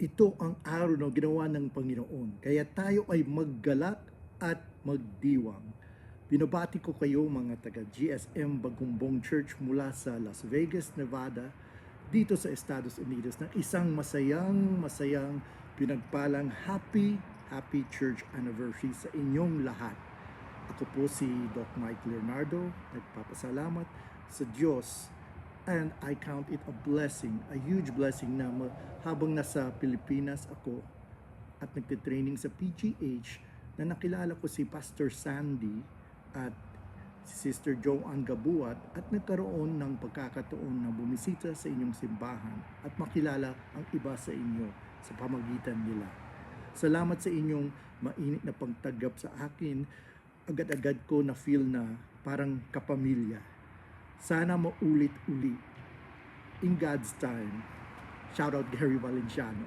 Ito ang araw na ginawa ng Panginoon. Kaya tayo ay maggalak at magdiwang. Binabati ko kayo mga taga GSM Bagumbong Church mula sa Las Vegas, Nevada, dito sa Estados Unidos ng isang masayang pinagpalang happy church anniversary sa inyong lahat. Ako po si Doc Mike Leonardo, nagpapasalamat sa Diyos. And I count it a blessing, a huge blessing na habang nasa Pilipinas ako at nagtitraining sa PGH na nakilala ko si Pastor Sandy at si Sister Joanne Gabuat at nagkaroon ng pagkakataon na bumisita sa inyong simbahan at makilala ang iba sa inyo sa pamagitan nila. Salamat sa inyong mainit na pagtanggap sa akin. Agad-agad ko na feel na parang kapamilya. Sana maulit-ulit. In God's time. Shout out Gary Valenciano.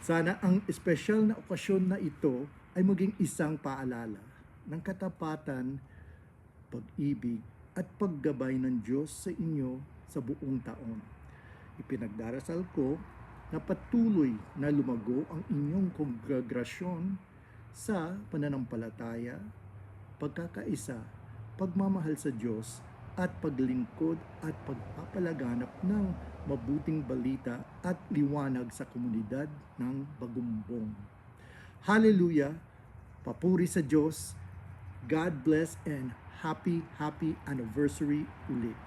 Sana ang espesyal na okasyon na ito ay maging isang paalala ng katapatan, pag-ibig at paggabay ng Diyos sa inyo sa buong taon. Ipinagdarasal ko na patuloy na lumago ang inyong kongregasyon sa pananampalataya, pagkakaisa, pagmamahal sa Diyos, at paglingkod at pagpapalaganap ng mabuting balita at liwanag sa komunidad ng Bagumbong. Hallelujah! Papuri sa Diyos. God bless and happy anniversary ulit.